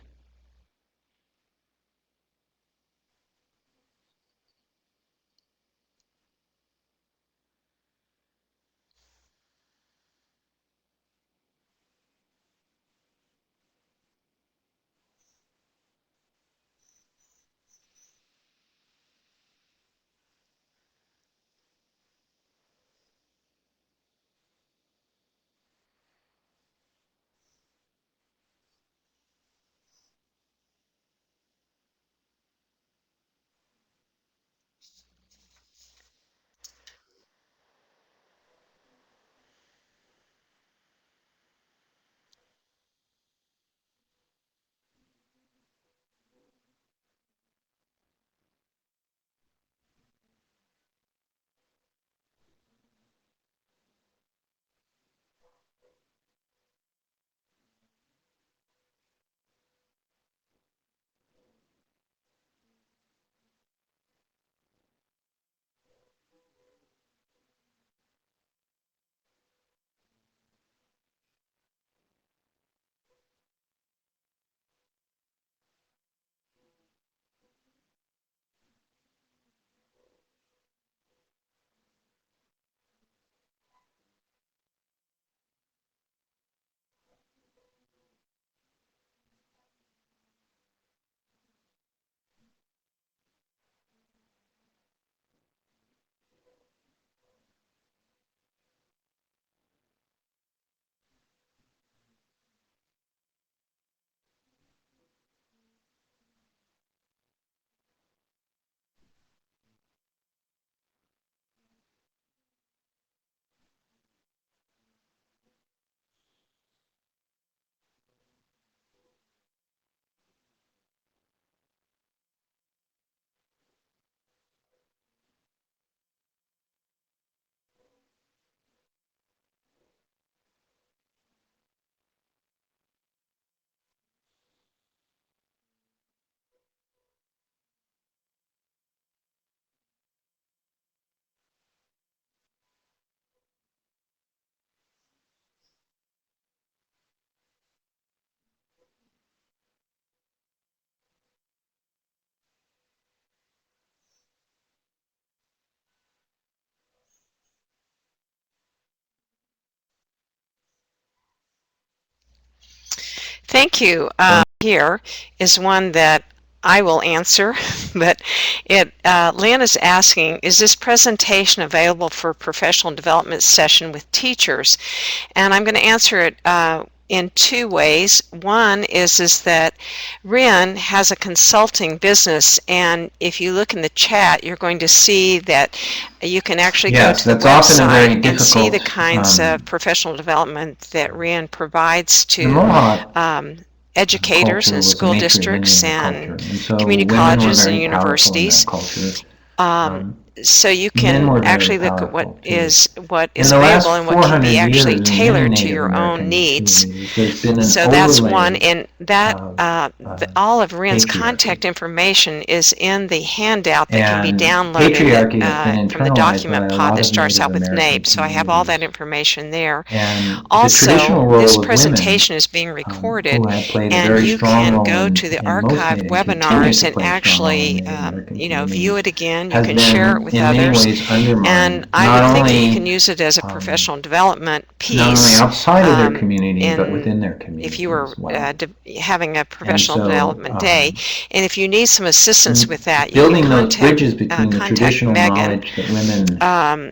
Thank you. Here is one that I will answer, but Lynn is asking, is this presentation available for professional development session with teachers? And I'm going to answer it in two ways. One is that Ren has a consulting business, and if you look in the chat, you're going to see that you can actually go to the website and see the kinds of professional development that Ren provides to educators in school districts and community colleges and universities. So you can actually look at what is available and what can be actually tailored to your own needs. So that's one, and that all of Ren's contact information is in the handout that can be downloaded from the document pod that starts out with NAPE. So I have all that information there. Also, this presentation is being recorded, and you can go to the archived webinars and actually view it again. You can share it with others, and I would think that you can use it as a professional development piece outside of their community, but within their community. If you were having a professional development day, and if you need some assistance with that, you can contact, bridges between the traditional knowledge that women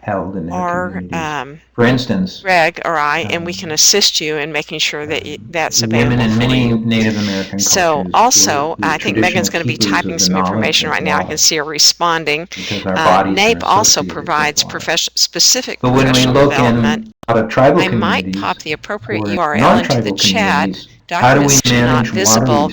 held in their communities. For instance, Greg or I, and we can assist you in making sure that that's available women in for many you. Native American cultures. So also, I think Megan's going to be typing some information right now. I can see her responding. NAPE also provides specific professional development. I might pop the appropriate URL into the chat. Documents not visible.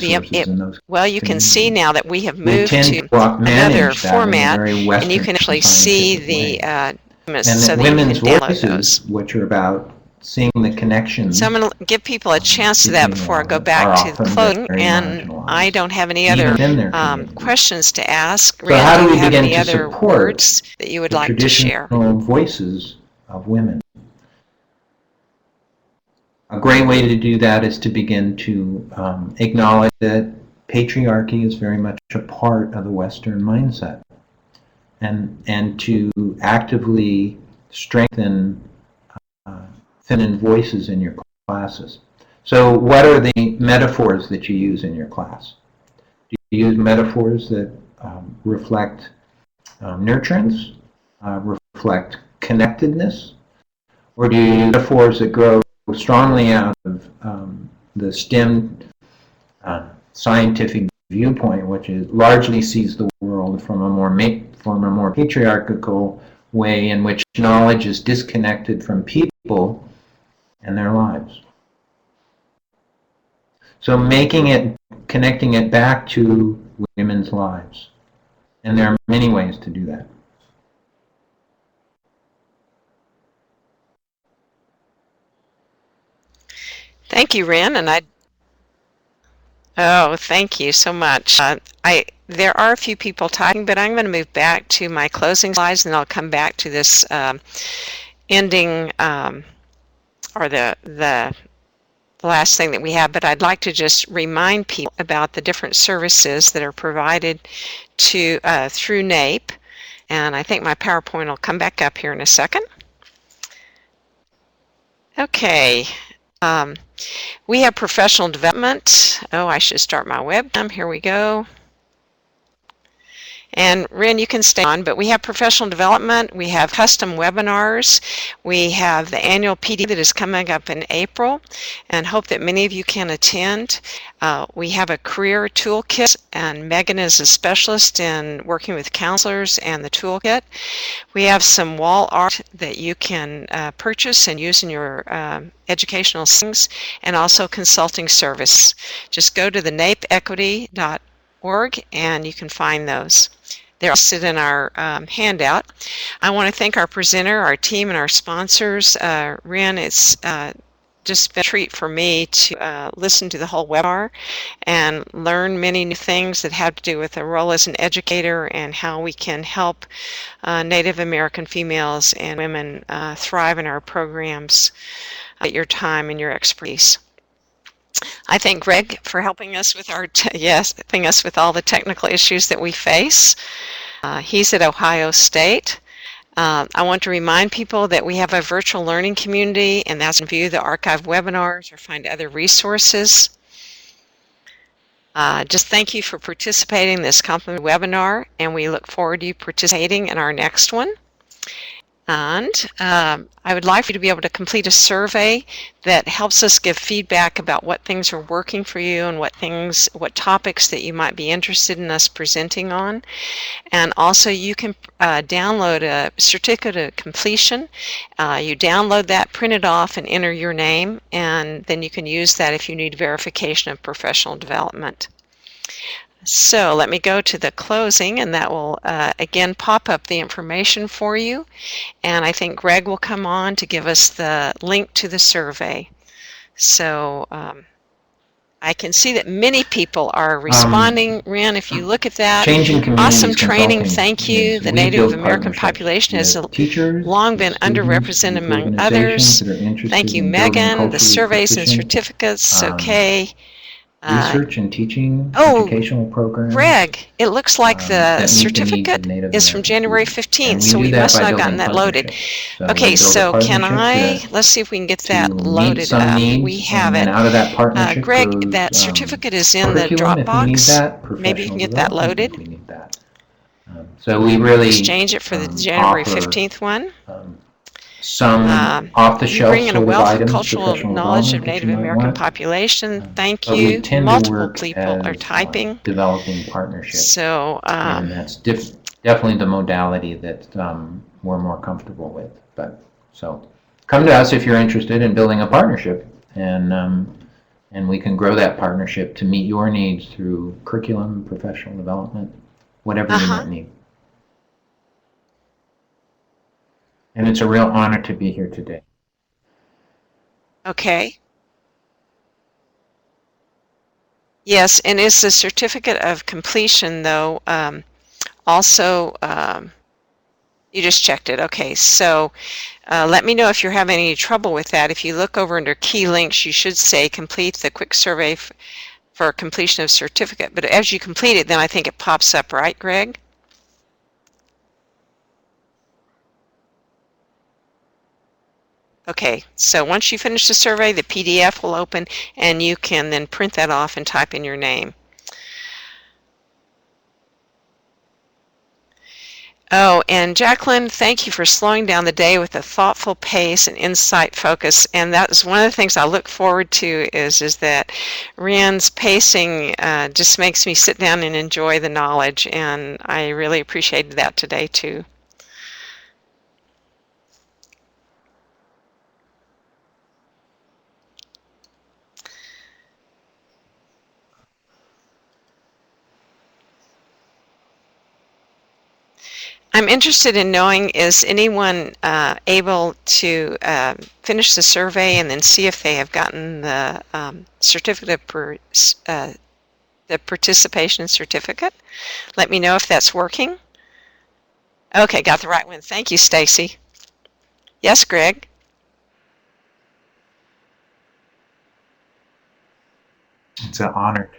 Well, you can see now that we have moved to another format, and you can actually see the documents so that you can download those. Which are about seeing the connections. So I'm going to give people a chance to that before I go back to the closing, and I don't have any other questions to ask. So how do we have begin any to other support words that you would like to share? Voices of women. A great way to do that is to begin to acknowledge that patriarchy is very much a part of the Western mindset, and to actively strengthen feminine voices in your classes. So what are the metaphors that you use in your class? Do you use metaphors that reflect nurturance, reflect connectedness, or do you use metaphors that grow strongly out of the STEM scientific viewpoint, which largely sees the world from a more patriarchal way in which knowledge is disconnected from people and their lives? So connecting it back to women's lives. And there are many ways to do that. Thank you, Ren, and thank you so much. There are a few people talking, but I'm going to move back to my closing slides, and I'll come back to this ending or the last thing that we have. But I'd like to just remind people about the different services that are provided through NAPE, and I think my PowerPoint will come back up here in a second. Okay. We have professional development. I should start my webcam. Here we go. And Ren, you can stay on, but we have professional development, we have custom webinars, we have the annual PD that is coming up in April, and hope that many of you can attend. We have a career toolkit, and Megan is a specialist in working with counselors and the toolkit. We have some wall art that you can purchase and use in your educational settings, and also consulting service. Just go to the napeequity.org and you can find those. They're listed in our handout. I want to thank our presenter, our team, and our sponsors. Ren, it's just been a treat for me to listen to the whole webinar and learn many new things that have to do with the role as an educator and how we can help Native American females and women thrive in our programs at your time and your expertise. I thank Greg for helping us with helping us with all the technical issues that we face. He's at Ohio State. I want to remind people that we have a virtual learning community, and that's to view the archived webinars or find other resources. Just thank you for participating in this complimentary webinar, and we look forward to you participating in our next one. And I would like for you to be able to complete a survey that helps us give feedback about what things are working for you and what topics that you might be interested in us presenting on. And also you can download a certificate of completion. You download that, print it off, and enter your name, and then you can use that if you need verification of professional development. So let me go to the closing, and that will again pop up the information for you. And I think Greg will come on to give us the link to the survey. So I can see that many people are responding. Ren, if you look at that, Changing Communities awesome training, Consulting thank you. is The we Native build American partnerships population has with teachers, long with been students, underrepresented with among organizations others. that are interested Thank you, in building Megan. The culturally surveys and proficient certificates, okay. research and teaching Oh, educational programs Greg, it looks like the that meet the needs of certificate Native is from American January students. 15th, And we so do we that must by not have gotten building that loaded. partnerships. So Okay, we build a so can partnership let's see if we can get to that meet loaded some up. needs, We have and then it. out of that partnership Greg, grows that certificate is in the curriculum if we need Dropbox. that, Maybe you professional can get that development loaded. if we need that. So we really Exchange it for the January offer 15th one. some You off-the-shelf bring in a sort of wealth of items, cultural professional knowledge of development that Native you might American want. population. Thank But we you. tend to Multiple work people are as typing. developing partnerships. So, And that's definitely the modality that we're more comfortable with. But so come to us if you're interested in building a partnership, and we can grow that partnership to meet your needs through curriculum, professional development, whatever you might need. And it's a real honor to be here today. Okay. Yes, and is the certificate of completion, though, also, you just checked it. Okay, so let me know if you're having any trouble with that. If you look over under key links, you should say complete the quick survey for completion of certificate. But as you complete it, then I think it pops up, right, Greg? Okay, so once you finish the survey, the PDF will open, and you can then print that off and type in your name. Oh, and Jacqueline, thank you for slowing down the day with a thoughtful pace and insight focus. And that is one of the things I look forward to is that Rand's pacing just makes me sit down and enjoy the knowledge. And I really appreciated that today, too. I'm interested in knowing, is anyone able to finish the survey and then see if they have gotten the certificate of the participation certificate? Let me know if that's working. Okay, got the right one. Thank you, Stacy. Yes, Greg? It's an honor.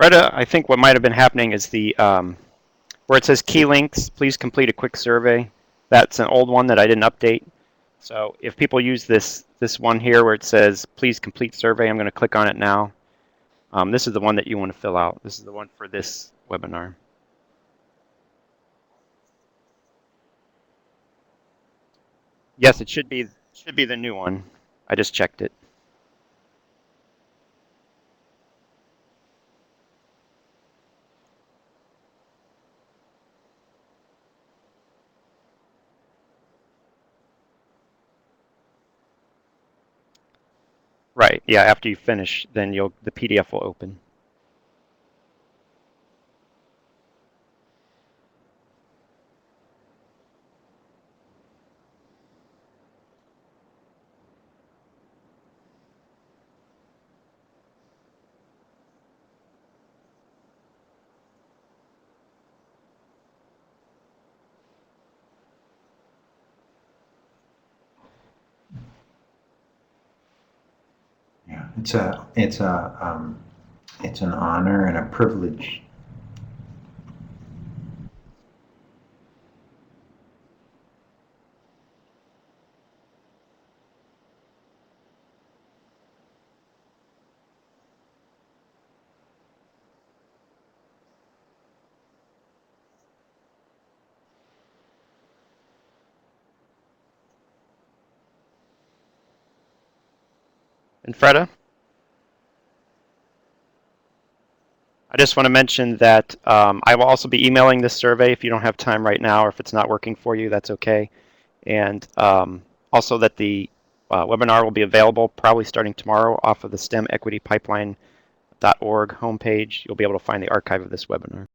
Freda, I think what might have been happening is the where it says key links, please complete a quick survey. That's an old one that I didn't update. So if people use this one here where it says please complete survey, I'm going to click on it now. This is the one that you want to fill out. This is the one for this webinar. Yes, it should be the new one. I just checked it. Right. Yeah. After you finish, then the PDF will open. Yeah, it's an honor and a privilege. And Freda, I just want to mention that I will also be emailing this survey if you don't have time right now, or if it's not working for you, that's okay. And also that the webinar will be available probably starting tomorrow off of the STEM Equity Pipeline.org homepage. You'll be able to find the archive of this webinar.